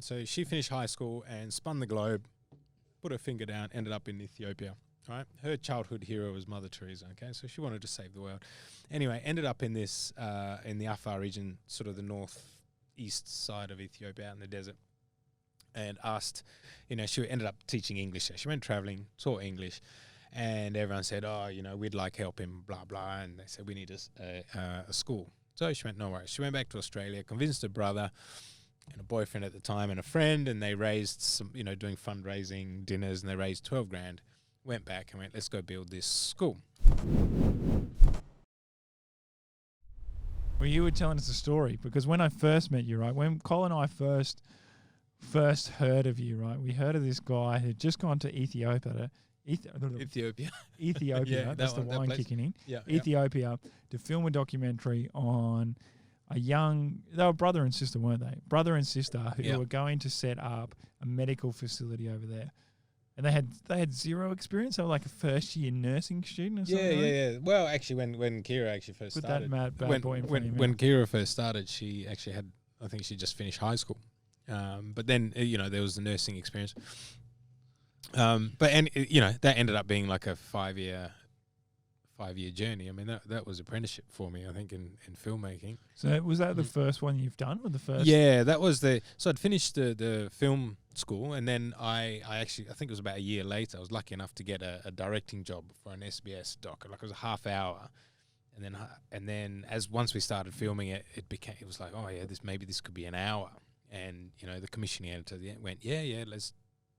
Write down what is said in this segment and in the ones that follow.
So she finished high school and spun the globe, put her finger down, ended up in Ethiopia. Right, her childhood hero was Mother Teresa. Okay, so she wanted to save the world. Anyway, ended up in this in the Afar region, sort of the northeast side of Ethiopia, out in the desert, and asked, she ended up teaching English there. She went traveling, taught English, and everyone said, "Oh, we'd like help him, blah blah," and they said we need a school. So she went, no worries. She went back to Australia, convinced her brother and a boyfriend at the time and a friend, and they raised some, doing fundraising dinners, and they raised 12 grand. Went back and went, let's go build this school. Well, you were telling us a story because when I first met you, right, when Colin and I first heard of you, right, we heard of this guy who'd just gone to Ethiopia. Ethiopia. Yeah, that's the wine kicking in. Yeah, Ethiopia to film a documentary on they were brother and sister, weren't they? Brother and sister who were going to set up a medical facility over there. And they had zero experience. They were like a first year nursing student or something. Yeah. Well, actually, when Kira actually first started, when Kira first started, she actually had, I think she just finished high school. But then there was the nursing experience. That ended up being like a 5-year journey. I mean, that was apprenticeship for me, I think, in filmmaking. So was that the first one you've done, or the first? Yeah, that was so I'd finished the film school, and then I think it was about a year later, I was lucky enough to get a directing job for an SBS doc. Like, it was a half hour, and then once we started filming it, it was like, oh yeah, maybe this could be an hour. And the commissioning editor went, yeah,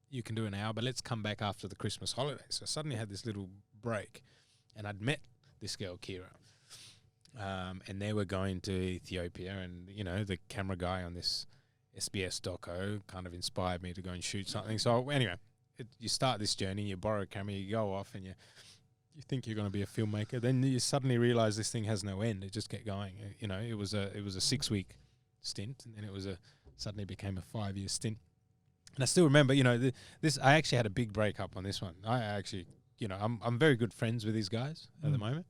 you can do an hour, but let's come back after the Christmas holidays. So I suddenly had this little break, and I'd met this girl, Kira, and they were going to Ethiopia, and the camera guy on this SBS doco kind of inspired me to go and shoot something. So anyway, you start this journey, you borrow a camera, you go off, and you think you're going to be a filmmaker. Then you suddenly realize this thing has no end. It just kept going. It was a 6-week stint, and then it suddenly became a 5-year stint. And I still remember, this. I actually had a big breakup on this one. I actually, I'm very good friends with these guys at the moment,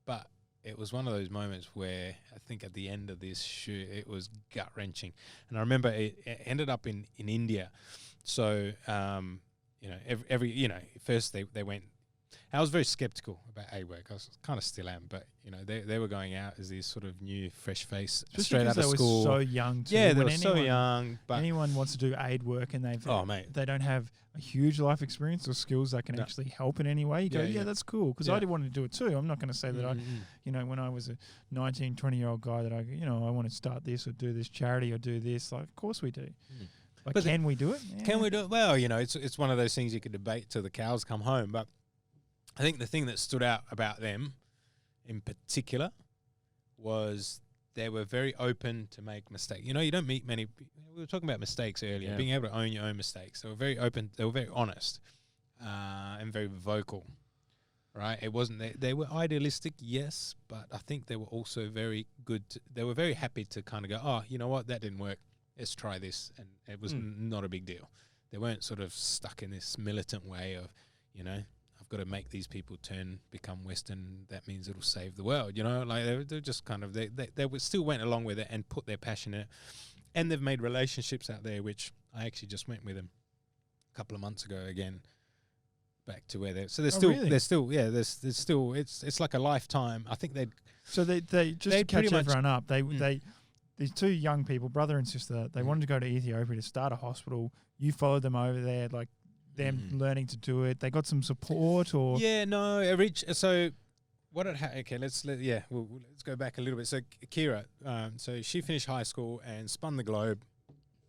but it was one of those moments where I think at the end of this shoot, it was gut wrenching. And I remember it ended up in India. So, first they went. I was very skeptical about A-Work. I kind of still am, but they were going out as these sort of new, fresh face, straight out of school. They were so young too. Yeah, they were so young. But anyone wants to do aid work and they don't have a huge life experience or skills that can actually help in any way. You go, that's cool, because I did want to do it too. I'm not going to say that when I was a 19, 20-year-old guy that I want to start this or do this charity or do this. Like, of course we do. But can we do it? Yeah. Can we do it? Well, it's one of those things you could debate till the cows come home, but I think the thing that stood out about them in particular was they were very open to make mistakes. You don't meet many people. We were talking about mistakes earlier, being able to own your own mistakes. They were very open. They were very honest and very vocal, right? It wasn't, they were idealistic, yes, but I think they were also very good. They were very happy to kind of go, oh, you know what, that didn't work. Let's try this. And it was not a big deal. They weren't sort of stuck in this militant way of, I've got to make these people become Western. That means it'll save the world. Like they're just kind of they still went along with it and put their passion in it, and they've made relationships out there, which I actually just went with them a couple of months ago again, back to where they're. So there's there's still it's like a lifetime. I think they to catch everyone up. These two young people, brother and sister, they wanted to go to Ethiopia to start a hosptal. You followed them over there, like. Them learning to do it. They got some support, or so what let's go back a little bit. So Kira, so she finished high school and spun the globe,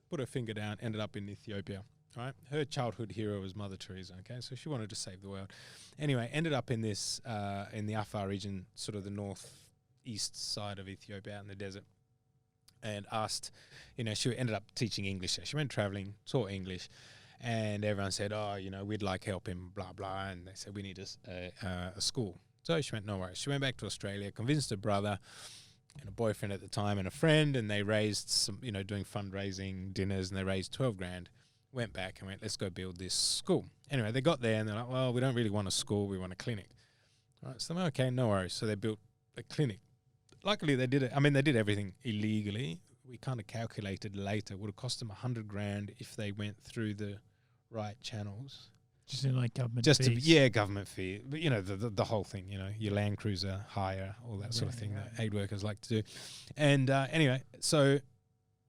put her finger down, ended up in Ethiopia. Right, her childhood hero was Mother Teresa. Okay, so she wanted to save the world. Anyway, ended up in this in the Afar region, sort of the northeast side of Ethiopia, out in the desert, and asked, she ended up teaching English there. She went traveling, taught English. And everyone said, oh, we'd like help him, blah, blah. And they said, we need a school. So she went, no worries. She went back to Australia, convinced her brother and a boyfriend at the time and a friend, and they raised some, doing fundraising dinners, and they raised 12 grand. Went back and went, let's go build this school. Anyway, they got there and they're like, well, we don't really want a school, we want a clinic. All right, so I'm okay, no worries. So they built a clinic. Luckily, they did it. I mean, they did everything illegally, we kind of calculated later, would have cost them $100,000 if they went through the right channels. Just in like government fees. Government fee. But, you know, the whole thing, you know, your Land Cruiser hire, all that sort of thing that aid workers like to do. And anyway, so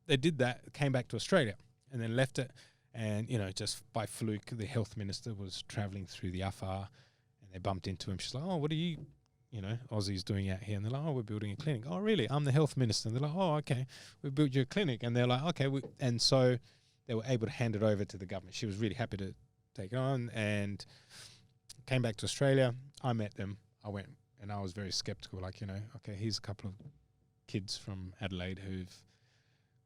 they did that, came back to Australia and then left it. And, you know, just by fluke, the health minister was travelling through the Afar and they bumped into him. She's like, oh, what are you Aussies doing out here? And they're like, oh, we're building a clinic. Oh, really? I'm the health minister. And they're like, oh, okay, we built you a clinic. And they're like, okay. And so they were able to hand it over to the government. She was really happy to take it on and came back to Australia. I met them. I went and I was very skeptical. Like, you know, okay, here's a couple of kids from Adelaide who've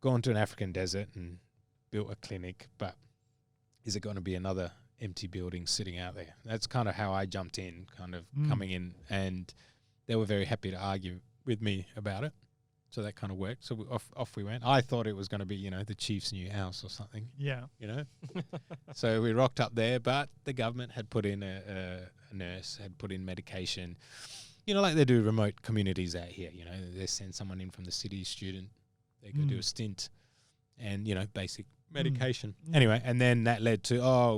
gone to an African desert and built a clinic, but is it going to be another empty building sitting out there? That's kind of how I jumped in, kind of coming in, and they were very happy to argue with me about it. So that kind of worked. So off we went. I thought it was going to be, you know, the chief's new house or something. Yeah. You know? So we rocked up there, but the government had put in a nurse, had put in medication. You know, like they do remote communities out here. You know, they send someone in from the city, student. They go do a stint and, you know, basic medication. Anyway, and then that led to,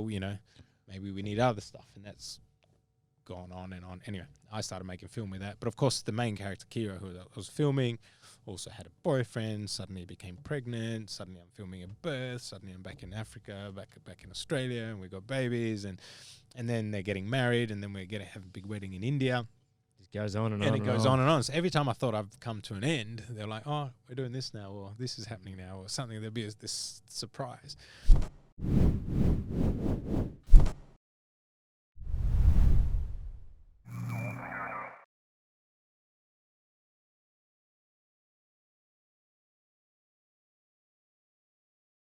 you know, maybe we need other stuff. And that's gone on and on. Anyway, I started making film with that. But, of course, the main character, Kira, who I was filming, also had a boyfriend, suddenly became pregnant, suddenly I'm filming a birth, suddenly I'm back in Africa, back in Australia, and we got babies, and then they're getting married, and then we're going to have a big wedding in India. It goes on and on. And it goes on and on. So every time I thought I've come to an end, they're like, oh, we're doing this now, or this is happening now, or something. There'll be this surprise.